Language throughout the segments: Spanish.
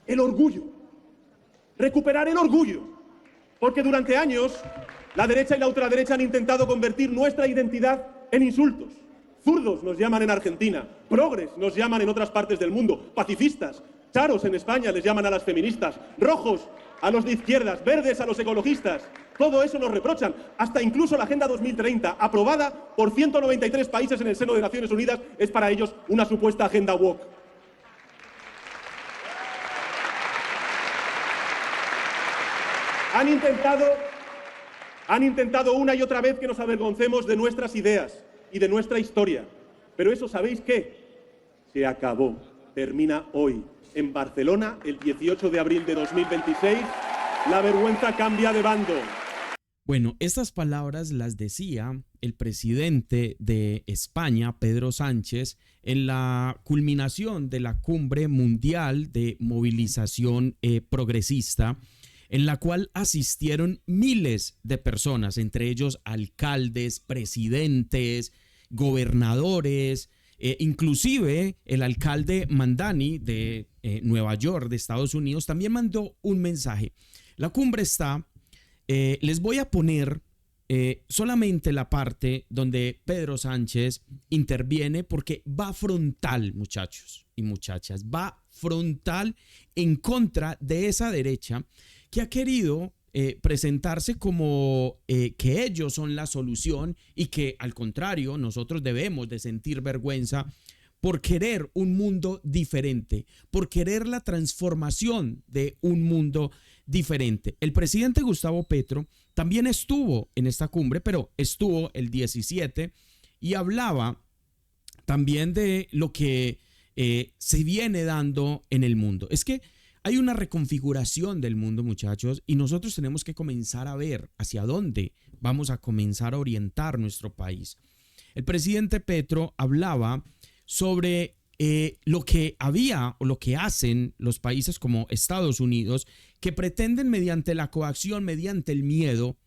el orgullo. Recuperar el orgullo. Porque durante años la derecha y la ultraderecha han intentado convertir nuestra identidad en insultos. Zurdos nos llaman en Argentina, progres nos llaman en otras partes del mundo, pacifistas, charos en España les llaman a las feministas, rojos a los de izquierdas, verdes a los ecologistas. Todo eso nos reprochan. Hasta incluso la Agenda 2030, aprobada por 193 países en el seno de Naciones Unidas, es para ellos una supuesta agenda woke. Han intentado una y otra vez que nos avergoncemos de nuestras ideas y de nuestra historia. Pero eso, ¿sabéis qué? Se acabó. Termina hoy. En Barcelona, el 18 de abril de 2026, la vergüenza cambia de bando. Bueno, estas palabras las decía el presidente de España, Pedro Sánchez, en la culminación de la Cumbre Mundial de Movilización Progresista, en la cual asistieron miles de personas, entre ellos alcaldes, presidentes, gobernadores, inclusive el alcalde Mandani de Nueva York, de Estados Unidos, también mandó un mensaje. La cumbre está, les voy a poner solamente la parte donde Pedro Sánchez interviene, porque va frontal, muchachos y muchachas, va frontal en contra de esa derecha que ha querido presentarse como que ellos son la solución y que al contrario nosotros debemos de sentir vergüenza por querer un mundo diferente, por querer la transformación de un mundo diferente. El presidente Gustavo Petro también estuvo en esta cumbre, pero estuvo el 17 y hablaba también de lo que se viene dando en el mundo. Es que hay una reconfiguración del mundo, muchachos, y nosotros tenemos que comenzar a ver hacia dónde vamos a comenzar a orientar nuestro país. El presidente Petro hablaba sobre lo que había o lo que hacen los países como Estados Unidos, que pretenden mediante la coacción, mediante el miedo,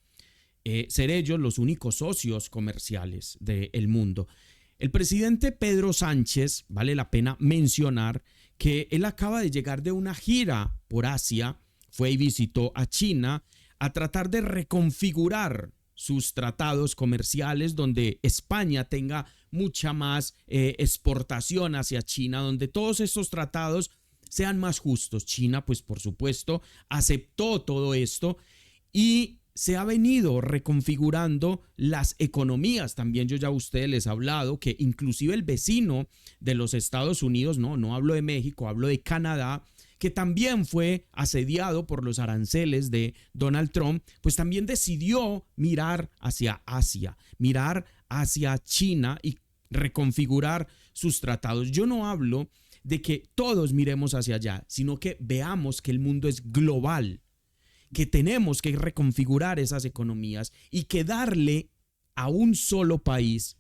ser ellos los únicos socios comerciales del mundo. El presidente Pedro Sánchez, vale la pena mencionar que él acaba de llegar de una gira por Asia, fue y visitó a China a tratar de reconfigurar sus tratados comerciales, donde España tenga mucha más exportación hacia China, donde todos estos tratados sean más justos. China, pues por supuesto, aceptó todo esto y se ha venido reconfigurando las economías. También yo ya a ustedes les he hablado que inclusive el vecino de los Estados Unidos, no hablo de México, hablo de Canadá, que también fue asediado por los aranceles de Donald Trump, pues también decidió mirar hacia Asia, mirar hacia China y reconfigurar sus tratados. Yo no hablo de que todos miremos hacia allá, sino que veamos que el mundo es global, que tenemos que reconfigurar esas economías y que darle a un solo país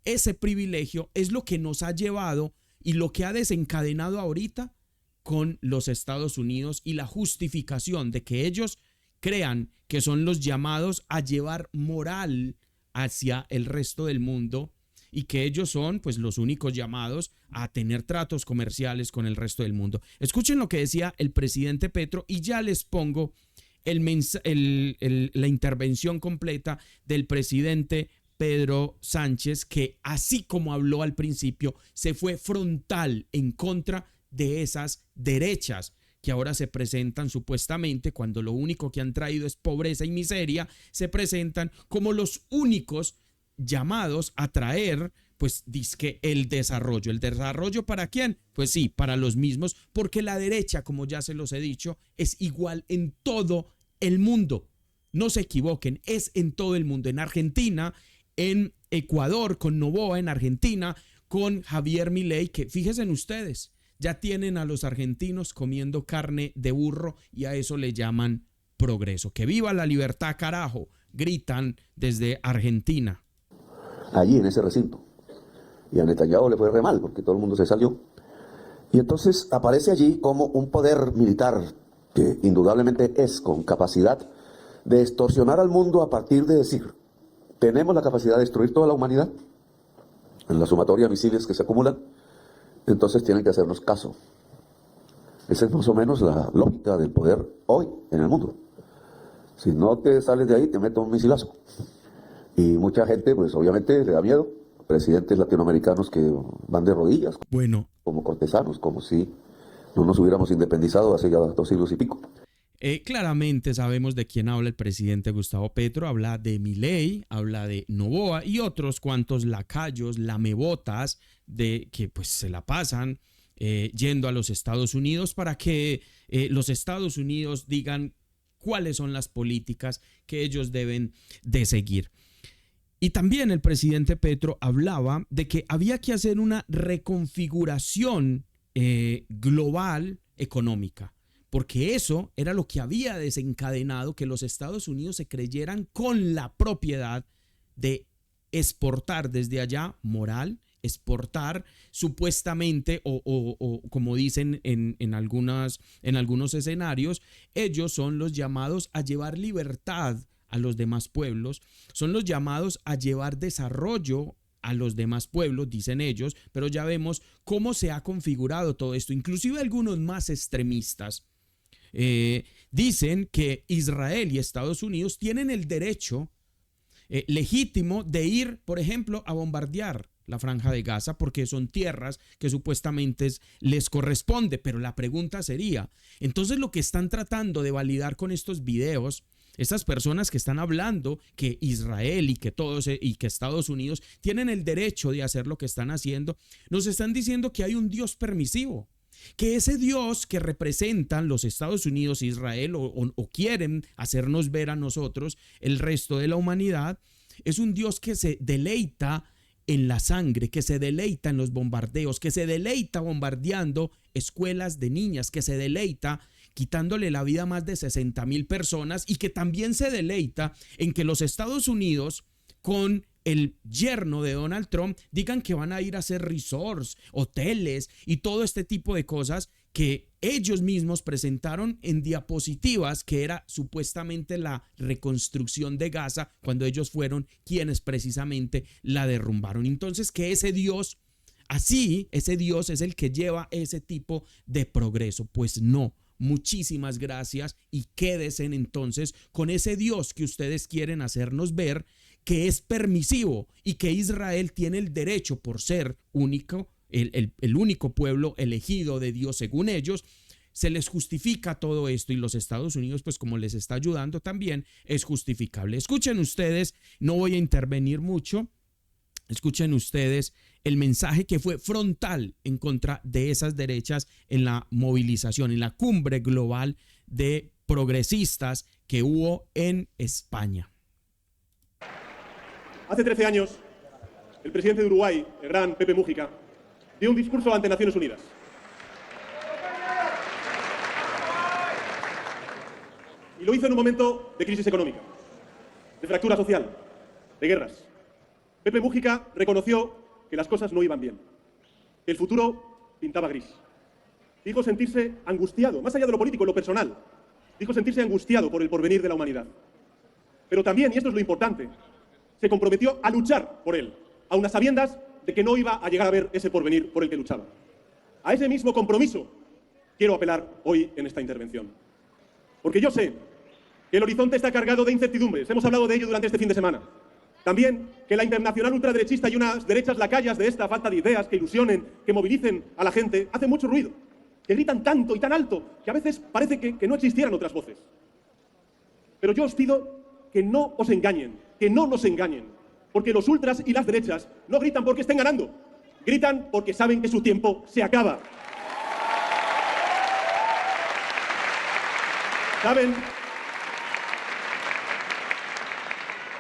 ese privilegio es lo que nos ha llevado y lo que ha desencadenado ahorita con los Estados Unidos y la justificación de que ellos crean que son los llamados a llevar moral hacia el resto del mundo y que ellos son pues los únicos llamados a tener tratos comerciales con el resto del mundo. Escuchen lo que decía el presidente Petro y ya les pongo la intervención completa del presidente Pedro Sánchez, que así como habló al principio, se fue frontal en contra de esas derechas que ahora se presentan supuestamente, cuando lo único que han traído es pobreza y miseria, se presentan como los únicos llamados a traer, pues dizque el desarrollo. ¿El desarrollo para quién? Pues sí, para los mismos, porque la derecha, como ya se los he dicho, es igual en todo el mundo. No se equivoquen, es en todo el mundo. En Argentina, en Ecuador, con Noboa, en Argentina, con Javier Milei, que fíjense ustedes, ya tienen a los argentinos comiendo carne de burro y a eso le llaman progreso. ¡Que viva la libertad, carajo! Gritan desde Argentina. Allí en ese recinto. Y a Netanyahu le fue re mal porque todo el mundo se salió. Y entonces aparece allí como un poder militar que indudablemente es con capacidad de extorsionar al mundo a partir de decir: tenemos la capacidad de destruir toda la humanidad en la sumatoria de misiles que se acumulan, entonces tienen que hacernos caso. Esa es más o menos la lógica del poder hoy en el mundo. Si no te sales de ahí, te meto un misilazo. Y mucha gente, pues obviamente le da miedo. Presidentes latinoamericanos que van de rodillas, Bueno, como cortesanos, como si no nos hubiéramos independizado hace ya 2 siglos y pico. Claramente sabemos de quién habla el presidente Gustavo Petro, habla de Milei, habla de Noboa y otros cuantos lacayos, lamebotas, de que pues se la pasan yendo a los Estados Unidos para que los Estados Unidos digan cuáles son las políticas que ellos deben de seguir. Y también el presidente Petro hablaba de que había que hacer una reconfiguración global económica, porque eso era lo que había desencadenado que los Estados Unidos se creyeran con la propiedad de exportar desde allá moral, exportar supuestamente o como dicen en algunos escenarios, ellos son los llamados a llevar libertad a los demás pueblos, son los llamados a llevar desarrollo a los demás pueblos, dicen ellos, pero ya vemos cómo se ha configurado todo esto. Inclusive algunos más extremistas dicen que Israel y Estados Unidos tienen el derecho legítimo de ir, por ejemplo, a bombardear la Franja de Gaza porque son tierras que supuestamente les corresponde. Pero la pregunta sería, entonces lo que están tratando de validar con estos videos, estas personas que están hablando que Israel y que Estados Unidos tienen el derecho de hacer lo que están haciendo, nos están diciendo que hay un Dios permisivo, que ese Dios que representan los Estados Unidos e Israel o quieren hacernos ver a nosotros, el resto de la humanidad, es un Dios que se deleita en la sangre, que se deleita en los bombardeos, que se deleita bombardeando escuelas de niñas, que se deleita quitándole la vida a más de 60,000 personas y que también se deleita en que los Estados Unidos con el yerno de Donald Trump digan que van a ir a hacer resorts, hoteles y todo este tipo de cosas que ellos mismos presentaron en diapositivas, que era supuestamente la reconstrucción de Gaza cuando ellos fueron quienes precisamente la derrumbaron. Entonces, que ese Dios, así, ese Dios es el que lleva ese tipo de progreso. Pues no. Muchísimas gracias y quédense entonces con ese Dios que ustedes quieren hacernos ver, que es permisivo y que Israel tiene el derecho por ser único, el único pueblo elegido de Dios según ellos. Se les justifica todo esto y los Estados Unidos, pues como les está ayudando también, es justificable. Escuchen ustedes, no voy a intervenir mucho. Escuchen ustedes el mensaje que fue frontal en contra de esas derechas en la movilización, en la cumbre global de progresistas que hubo en España. Hace 13 años, el presidente de Uruguay, el gran Pepe Mújica, dio un discurso ante Naciones Unidas. Y lo hizo en un momento de crisis económica, de fractura social, de guerras. Pepe Mújica reconoció que las cosas no iban bien, que el futuro pintaba gris. Dijo sentirse angustiado, más allá de lo político, lo personal. Dijo sentirse angustiado por el porvenir de la humanidad. Pero también, y esto es lo importante, se comprometió a luchar por él, a unas sabiendas de que no iba a llegar a ver ese porvenir por el que luchaba. A ese mismo compromiso quiero apelar hoy en esta intervención. Porque yo sé que el horizonte está cargado de incertidumbres. Hemos hablado de ello durante este fin de semana. También que la internacional ultraderechista y unas derechas lacayas de esta falta de ideas que ilusionen, que movilicen a la gente, hacen mucho ruido, que gritan tanto y tan alto que a veces parece que no existieran otras voces. Pero yo os pido que no os engañen, que no nos engañen, porque los ultras y las derechas no gritan porque estén ganando, gritan porque saben que su tiempo se acaba.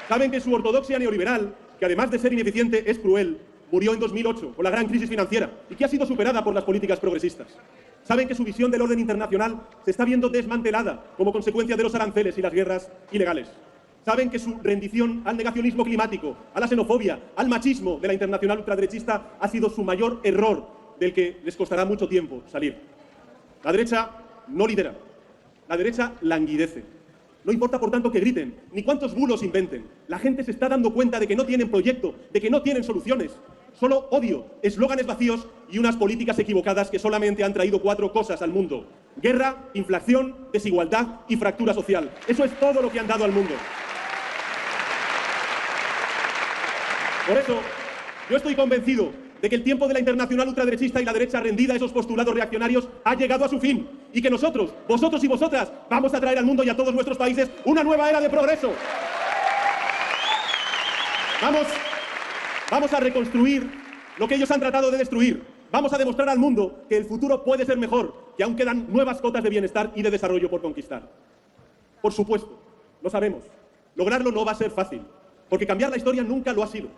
Saben que su ortodoxia neoliberal, que además de ser ineficiente es cruel, murió en 2008 con la gran crisis financiera y que ha sido superada por las políticas progresistas. Saben que su visión del orden internacional se está viendo desmantelada como consecuencia de los aranceles y las guerras ilegales. Saben que su rendición al negacionismo climático, a la xenofobia, al machismo de la internacional ultraderechista ha sido su mayor error, del que les costará mucho tiempo salir. La derecha no lidera, la derecha languidece. No importa, por tanto, que griten, ni cuántos bulos inventen. La gente se está dando cuenta de que no tienen proyecto, de que no tienen soluciones. Solo odio, eslóganes vacíos y unas políticas equivocadas que solamente han traído 4 cosas al mundo: Guerra, inflación, desigualdad y fractura social. Eso es todo lo que han dado al mundo. Por eso, yo estoy convencido de que el tiempo de la internacional ultraderechista y la derecha rendida a esos postulados reaccionarios ha llegado a su fin y que nosotros, vosotros y vosotras, vamos a traer al mundo y a todos nuestros países una nueva era de progreso. Vamos a reconstruir lo que ellos han tratado de destruir. Vamos a demostrar al mundo que el futuro puede ser mejor, que aún quedan nuevas cotas de bienestar y de desarrollo por conquistar. Por supuesto, lo sabemos. Lograrlo no va a ser fácil, porque cambiar la historia nunca lo ha sido.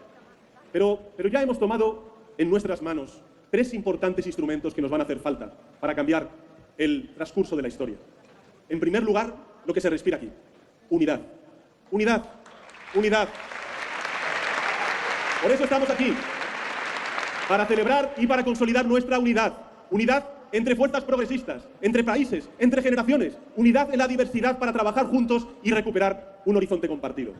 Pero ya hemos tomado en nuestras manos 3 importantes instrumentos que nos van a hacer falta para cambiar el transcurso de la historia. En primer lugar, lo que se respira aquí. Unidad. Unidad. Unidad. Por eso estamos aquí. Para celebrar y para consolidar nuestra unidad. Unidad entre fuerzas progresistas, entre países, entre generaciones. Unidad en la diversidad para trabajar juntos y recuperar un horizonte compartido.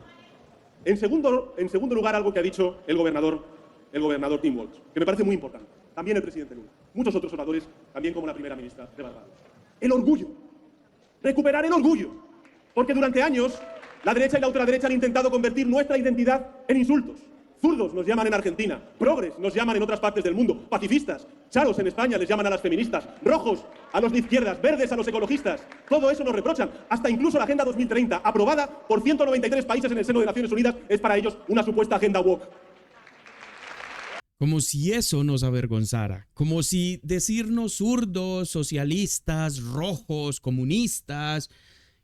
En segundo lugar, algo que ha dicho el gobernador Tim Walz, que me parece muy importante. También el presidente Lula. Muchos otros oradores, también como la primera ministra de Barbados. El orgullo. Recuperar el orgullo. Porque durante años, la derecha y la ultraderecha han intentado convertir nuestra identidad en insultos. Zurdos nos llaman en Argentina, progres nos llaman en otras partes del mundo, pacifistas, charos en España les llaman a las feministas, rojos a los de izquierdas, verdes a los ecologistas. Todo eso nos reprochan. Hasta incluso la Agenda 2030, aprobada por 193 países en el seno de Naciones Unidas, es para ellos una supuesta agenda woke. Como si eso nos avergonzara, como si decirnos zurdos, socialistas, rojos, comunistas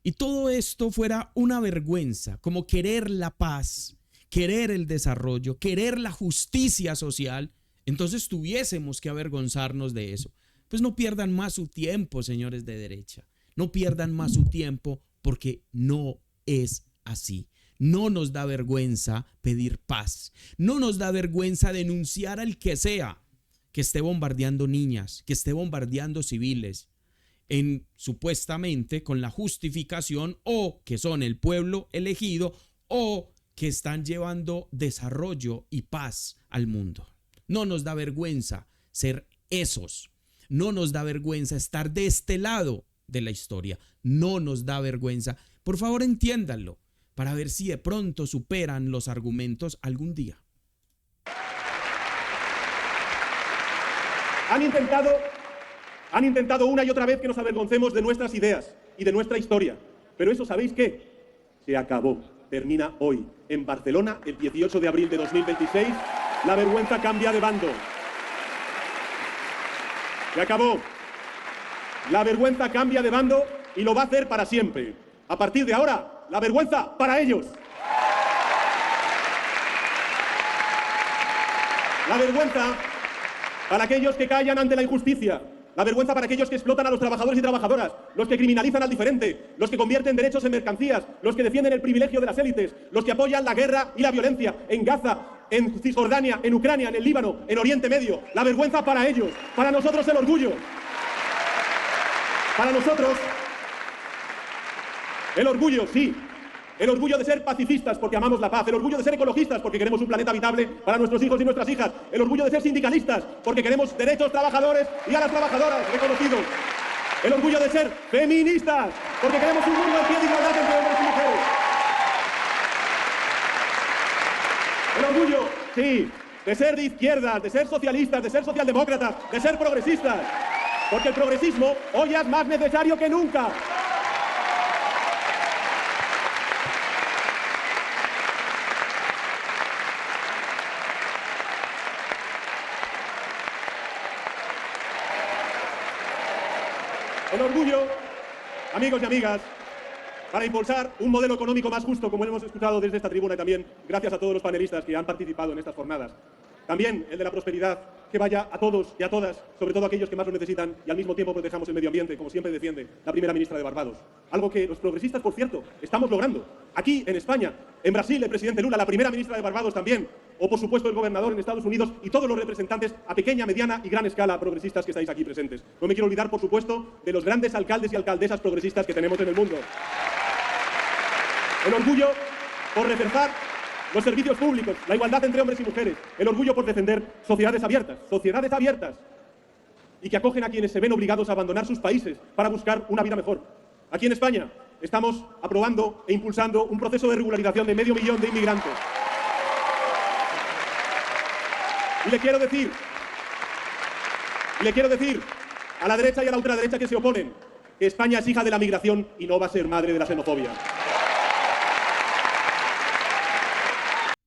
y todo esto fuera una vergüenza, como querer la paz, querer el desarrollo, querer la justicia social, entonces tuviésemos que avergonzarnos de eso. Pues no pierdan más su tiempo, señores de derecha, no pierdan más su tiempo porque no es así. No nos da vergüenza pedir paz, no nos da vergüenza denunciar al que sea que esté bombardeando niñas, que esté bombardeando civiles, supuestamente con la justificación o que son el pueblo elegido o que están llevando desarrollo y paz al mundo. No nos da vergüenza ser esos, no nos da vergüenza estar de este lado de la historia, no nos da vergüenza. Por favor, entiéndanlo, para ver si de pronto superan los argumentos algún día. Han intentado una y otra vez que nos avergoncemos de nuestras ideas y de nuestra historia. Pero eso, ¿sabéis qué? Se acabó. Termina hoy. En Barcelona, el 18 de abril de 2026, la vergüenza cambia de bando. Se acabó. La vergüenza cambia de bando y lo va a hacer para siempre. A partir de ahora, la vergüenza para ellos. La vergüenza para aquellos que callan ante la injusticia. La vergüenza para aquellos que explotan a los trabajadores y trabajadoras, los que criminalizan al diferente, los que convierten derechos en mercancías, los que defienden el privilegio de las élites, los que apoyan la guerra y la violencia en Gaza, en Cisjordania, en Ucrania, en el Líbano, en Oriente Medio. La vergüenza para ellos, para nosotros el orgullo. Para nosotros, el orgullo, sí. El orgullo de ser pacifistas porque amamos la paz, el orgullo de ser ecologistas porque queremos un planeta habitable para nuestros hijos y nuestras hijas, el orgullo de ser sindicalistas porque queremos derechos trabajadores y a las trabajadoras reconocidos, el orgullo de ser feministas porque queremos un mundo en pie de igualdad entre hombres y mujeres. El orgullo, sí, de ser de izquierdas, de ser socialistas, de ser socialdemócratas, de ser progresistas, porque el progresismo hoy es más necesario que nunca. El orgullo, amigos y amigas, para impulsar un modelo económico más justo, como hemos escuchado desde esta tribuna y también gracias a todos los panelistas que han participado en estas jornadas. También el de la prosperidad, que vaya a todos y a todas, sobre todo a aquellos que más lo necesitan, y al mismo tiempo protejamos el medio ambiente, como siempre defiende la primera ministra de Barbados. Algo que los progresistas, por cierto, estamos logrando. Aquí, en España, en Brasil, el presidente Lula, la primera ministra de Barbados también, o por supuesto el gobernador en Estados Unidos y todos los representantes a pequeña, mediana y gran escala progresistas que estáis aquí presentes. No me quiero olvidar, por supuesto, de los grandes alcaldes y alcaldesas progresistas que tenemos en el mundo. El orgullo por reforzar los servicios públicos, la igualdad entre hombres y mujeres, el orgullo por defender sociedades abiertas. Sociedades abiertas. y que acogen a quienes se ven obligados a abandonar sus países para buscar una vida mejor. Aquí en España estamos aprobando e impulsando un proceso de regularización de 500.000 de inmigrantes. Y le quiero decir a la derecha y a la ultraderecha que se oponen que España es hija de la migración y no va a ser madre de la xenofobia.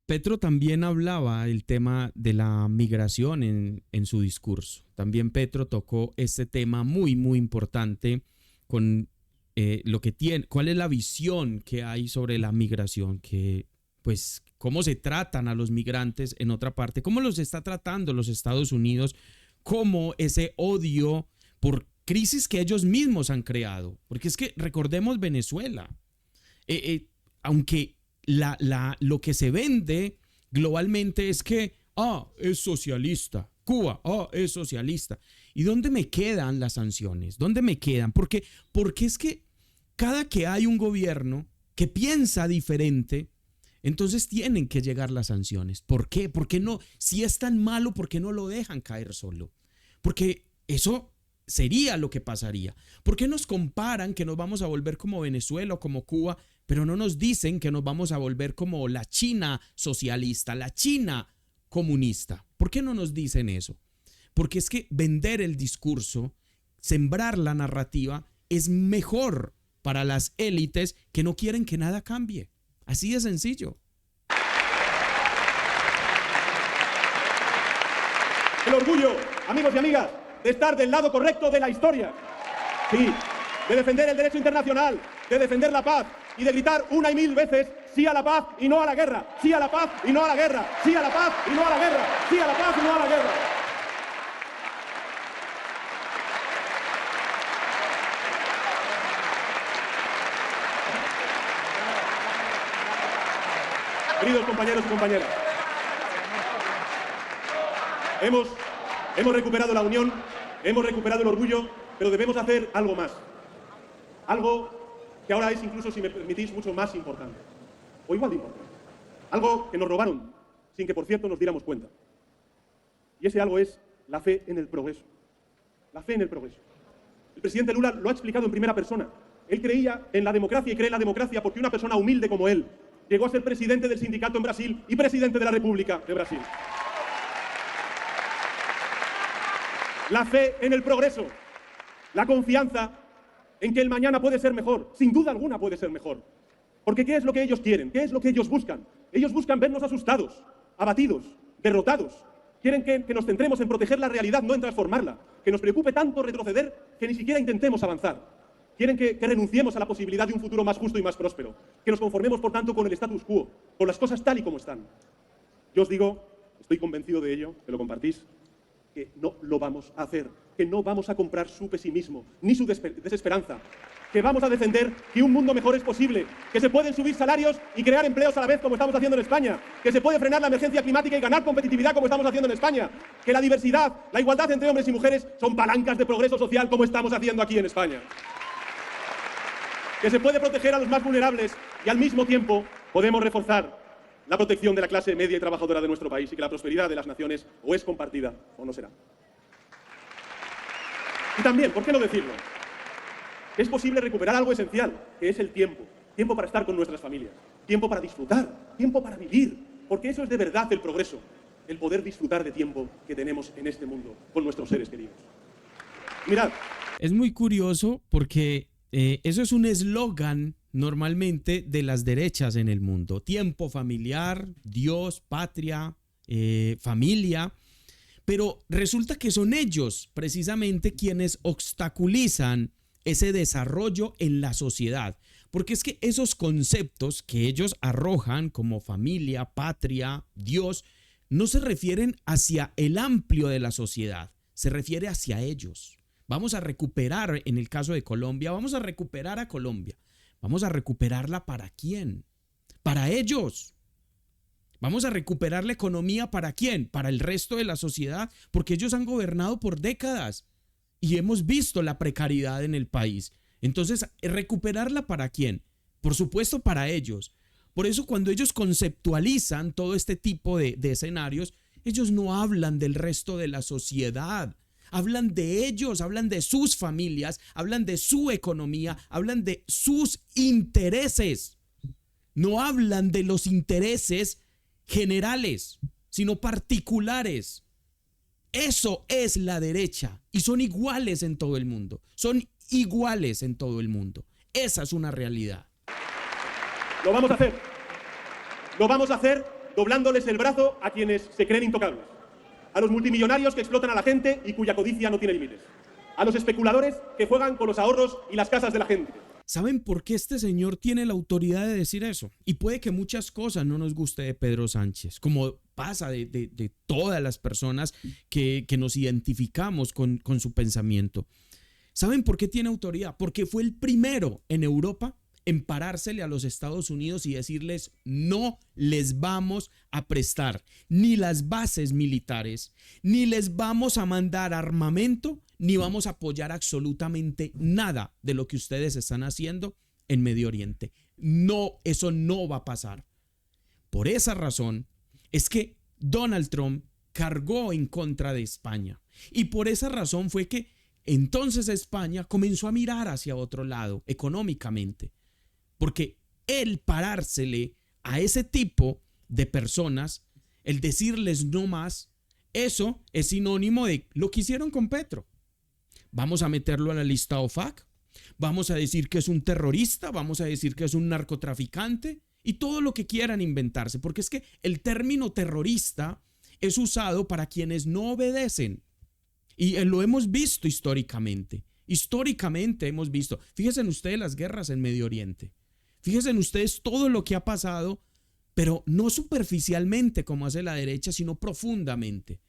Petro también hablaba del tema de la migración en su discurso. También Petro tocó este tema muy, muy importante con lo que tiene, cuál es la visión que hay sobre la migración, que pues cómo se tratan a los migrantes en otra parte, cómo los está tratando los Estados Unidos, cómo ese odio por crisis que ellos mismos han creado. Porque es que recordemos Venezuela, aunque lo que se vende globalmente es que es socialista, Cuba es socialista. ¿Y dónde me quedan las sanciones? ¿Dónde me quedan? Porque es que cada que hay un gobierno que piensa diferente, entonces tienen que llegar las sanciones. ¿Por qué? ¿Por qué no? Si es tan malo, ¿por qué no lo dejan caer solo? Porque eso sería lo que pasaría. ¿Por qué nos comparan que nos vamos a volver como Venezuela o como Cuba, pero no nos dicen que nos vamos a volver como la China socialista, la China comunista? ¿Por qué no nos dicen eso? Porque es que vender el discurso, sembrar la narrativa, es mejor para las élites que no quieren que nada cambie. Así de sencillo. El orgullo, amigos y amigas, de estar del lado correcto de la historia. Sí, de defender el derecho internacional, de defender la paz y de gritar una y mil veces sí a la paz y no a la guerra, sí a la paz y no a la guerra, sí a la paz y no a la guerra, sí a la paz y no a la guerra. Queridos compañeros y compañeras, hemos recuperado la unión, hemos recuperado el orgullo, pero debemos hacer algo más. Algo que ahora es incluso, si me permitís, mucho más importante. O igual de importante. Algo que nos robaron, sin que por cierto nos diéramos cuenta. Y ese algo es la fe en el progreso. La fe en el progreso. El presidente Lula lo ha explicado en primera persona. Él creía en la democracia y cree en la democracia porque una persona humilde como él llegó a ser presidente del sindicato en Brasil y presidente de la República de Brasil. La fe en el progreso, la confianza en que el mañana puede ser mejor, sin duda alguna puede ser mejor. Porque ¿qué es lo que ellos quieren? ¿Qué es lo que ellos buscan? Ellos buscan vernos asustados, abatidos, derrotados. Quieren que nos centremos en proteger la realidad, no en transformarla. Que nos preocupe tanto retroceder que ni siquiera intentemos avanzar. Quieren que renunciemos a la posibilidad de un futuro más justo y más próspero. Que nos conformemos, por tanto, con el status quo, con las cosas tal y como están. Yo os digo, estoy convencido de ello, que lo compartís, que no lo vamos a hacer, que no vamos a comprar su pesimismo, ni su desesperanza, que vamos a defender que un mundo mejor es posible, que se pueden subir salarios y crear empleos a la vez como estamos haciendo en España, que se puede frenar la emergencia climática y ganar competitividad como estamos haciendo en España, que la diversidad, la igualdad entre hombres y mujeres son palancas de progreso social como estamos haciendo aquí en España. Que se puede proteger a los más vulnerables y al mismo tiempo podemos reforzar la protección de la clase media y trabajadora de nuestro país y que la prosperidad de las naciones o es compartida o no será. Y también, ¿por qué no decirlo? Es posible recuperar algo esencial, que es el tiempo. Tiempo para estar con nuestras familias, tiempo para disfrutar, tiempo para vivir, porque eso es de verdad el progreso, el poder disfrutar de tiempo que tenemos en este mundo con nuestros seres queridos. Mirad. Es muy curioso porque eso es un eslogan normalmente de las derechas en el mundo. Tiempo familiar, Dios, patria, familia. Pero resulta que son ellos precisamente quienes obstaculizan ese desarrollo en la sociedad. Porque es que esos conceptos que ellos arrojan como familia, patria, Dios, no se refieren hacia el amplio de la sociedad, se refiere hacia ellos. Vamos a recuperar, en el caso de Colombia, vamos a recuperar a Colombia. ¿Vamos a recuperarla para quién? Para ellos. ¿Vamos a recuperar la economía para quién? Para el resto de la sociedad, porque ellos han gobernado por décadas y hemos visto la precariedad en el país. Entonces, ¿recuperarla para quién? Por supuesto, para ellos. Por eso, cuando ellos conceptualizan todo este tipo de escenarios, ellos no hablan del resto de la sociedad. Hablan de ellos, hablan de sus familias, hablan de su economía, hablan de sus intereses. No hablan de los intereses generales, sino particulares. Eso es la derecha y son iguales en todo el mundo. Son iguales en todo el mundo. Esa es una realidad. Lo vamos a hacer. Lo vamos a hacer doblándoles el brazo a quienes se creen intocables. A los multimillonarios que explotan a la gente y cuya codicia no tiene límites. A los especuladores que juegan con los ahorros y las casas de la gente. ¿Saben por qué este señor tiene la autoridad de decir eso? Y puede que muchas cosas no nos guste de Pedro Sánchez, como pasa de todas las personas que nos identificamos con su pensamiento. ¿Saben por qué tiene autoridad? Porque fue el primero en Europa en parársele a los Estados Unidos y decirles: no les vamos a prestar ni las bases militares, ni les vamos a mandar armamento, ni vamos a apoyar absolutamente nada de lo que ustedes están haciendo en Medio Oriente. No, eso no va a pasar. Por esa razón es que Donald Trump cargó en contra de España. Y por esa razón fue que entonces España comenzó a mirar hacia otro lado económicamente. Porque el parársele a ese tipo de personas, el decirles no más, eso es sinónimo de lo que hicieron con Petro. Vamos a meterlo a la lista OFAC, vamos a decir que es un terrorista, vamos a decir que es un narcotraficante y todo lo que quieran inventarse, porque es que el término terrorista es usado para quienes no obedecen y lo hemos visto históricamente. Históricamente hemos visto, fíjense en ustedes las guerras en Medio Oriente, fíjense en ustedes todo lo que ha pasado, pero no superficialmente como hace la derecha, sino profundamente,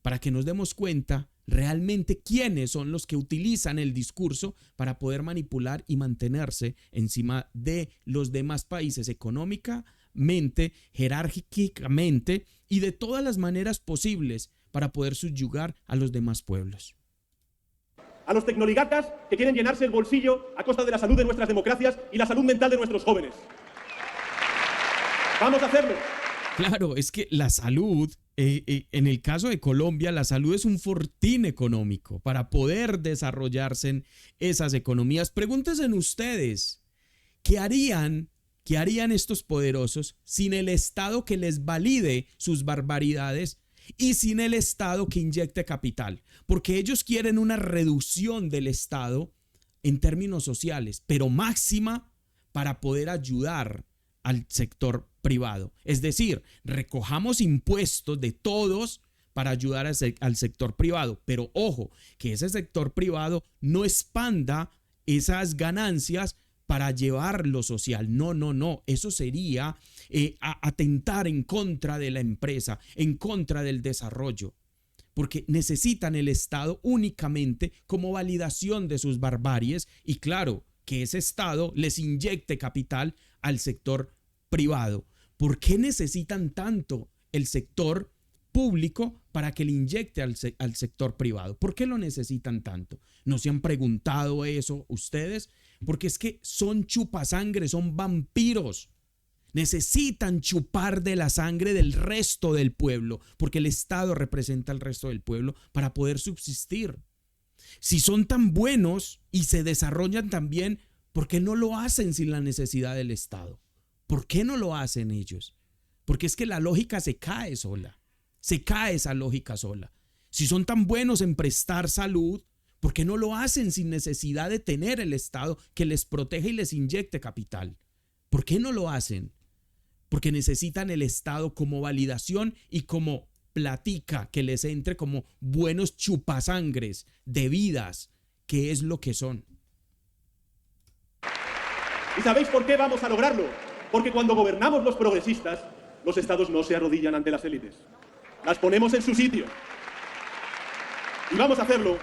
para que nos demos cuenta realmente quiénes son los que utilizan el discurso para poder manipular y mantenerse encima de los demás países económicamente, jerárquicamente y de todas las maneras posibles para poder subyugar a los demás pueblos. A los tecnoligatas que quieren llenarse el bolsillo a costa de la salud de nuestras democracias y la salud mental de nuestros jóvenes. ¡Vamos a hacerlo! Claro, es que la salud, en el caso de Colombia, la salud es un fortín económico para poder desarrollarse en esas economías. Pregúntense ustedes, ¿qué harían estos poderosos sin el Estado que les valide sus barbaridades y sin el Estado que inyecte capital? Porque ellos quieren una reducción del Estado en términos sociales, pero máxima para poder ayudar al sector privado. Es decir, recojamos impuestos de todos para ayudar al sector privado, pero ojo, que ese sector privado no expanda esas ganancias para llevar lo social. No, eso sería atentar en contra de la empresa, en contra del desarrollo, porque necesitan el Estado únicamente como validación de sus barbaries y claro, que ese Estado les inyecte capital al sector privado. ¿Por qué necesitan tanto el sector público para que le inyecte al sector privado? ¿Por qué lo necesitan tanto? ¿No se han preguntado eso ustedes? Porque es que son chupasangre, son vampiros. Necesitan chupar de la sangre del resto del pueblo, porque el Estado representa al resto del pueblo para poder subsistir. Si son tan buenos y se desarrollan tan bien, ¿por qué no lo hacen sin la necesidad del Estado? ¿Por qué no lo hacen ellos? Porque es que la lógica se cae sola. Se cae esa lógica sola. Si son tan buenos en prestar salud, ¿por qué no lo hacen sin necesidad de tener el Estado que les proteja y les inyecte capital? ¿Por qué no lo hacen? Porque necesitan el Estado como validación y como platica que les entre como buenos chupasangres de vidas, que es lo que son. ¿Y sabéis por qué vamos a lograrlo? Porque cuando gobernamos los progresistas, los estados no se arrodillan ante las élites. Las ponemos en su sitio. Y vamos a hacerlo.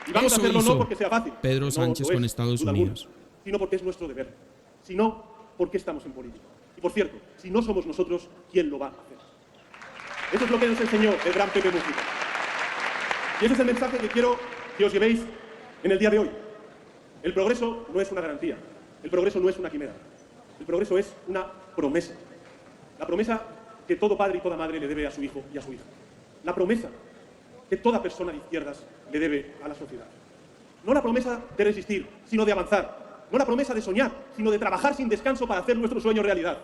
Y vamos a hacerlo no porque sea fácil. Pedro Sánchez con Estados Unidos. Sino porque es nuestro deber. Sino porque estamos en política. Y por cierto, si no somos nosotros, ¿quién lo va a hacer? Eso es lo que nos enseñó el gran Pepe Mujica. Y ese es el mensaje que quiero que os llevéis en el día de hoy. El progreso no es una garantía. El progreso no es una quimera. El progreso es una promesa. La promesa que todo padre y toda madre le debe a su hijo y a su hija. La promesa que toda persona de izquierdas le debe a la sociedad. No la promesa de resistir, sino de avanzar. No la promesa de soñar, sino de trabajar sin descanso para hacer nuestros sueños realidad.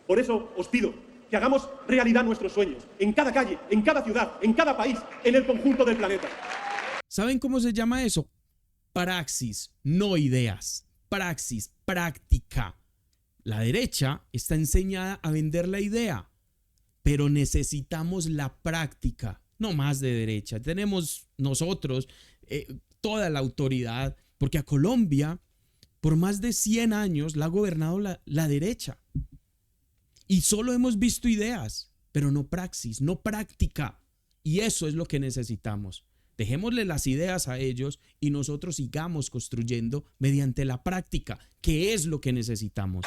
Por eso os pido que hagamos realidad nuestros sueños, en cada calle, en cada ciudad, en cada país, en el conjunto del planeta. ¿Saben cómo se llama eso? Praxis, no ideas. Praxis, práctica. La derecha está enseñada a vender la idea, pero necesitamos la práctica, no más de derecha. Tenemos nosotros toda la autoridad, porque a Colombia por más de 100 años la ha gobernado la derecha. Y solo hemos visto ideas, pero no praxis, no práctica. Y eso es lo que necesitamos. Dejémosle las ideas a ellos y nosotros sigamos construyendo mediante la práctica, que es lo que necesitamos.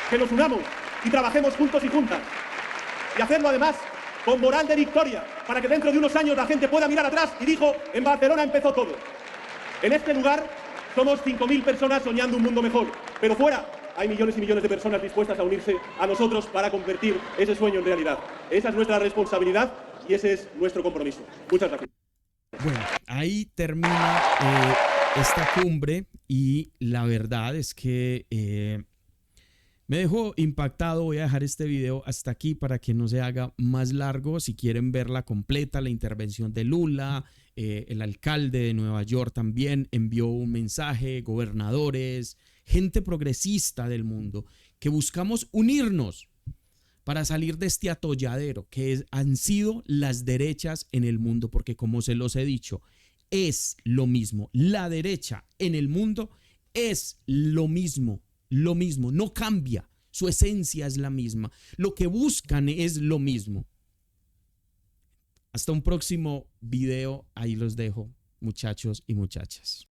Que nos unamos y trabajemos juntos y juntas. Y hacerlo además con moral de victoria, para que dentro de unos años la gente pueda mirar atrás y dijo, en Barcelona empezó todo. En este lugar somos 5.000 personas soñando un mundo mejor, pero fuera hay millones y millones de personas dispuestas a unirse a nosotros para convertir ese sueño en realidad. Esa es nuestra responsabilidad y ese es nuestro compromiso. Muchas gracias. Bueno, ahí termina esta cumbre y la verdad es que me dejó impactado. Voy a dejar este video hasta aquí para que no se haga más largo. Si quieren verla completa, la intervención de Lula, el alcalde de Nueva York también envió un mensaje, gobernadores, gente progresista del mundo, que buscamos unirnos para salir de este atolladero que han sido las derechas en el mundo, porque como se los he dicho, es lo mismo. La derecha en el mundo es lo mismo, no cambia, su esencia es la misma, lo que buscan es lo mismo. Hasta un próximo video, ahí los dejo, muchachos y muchachas.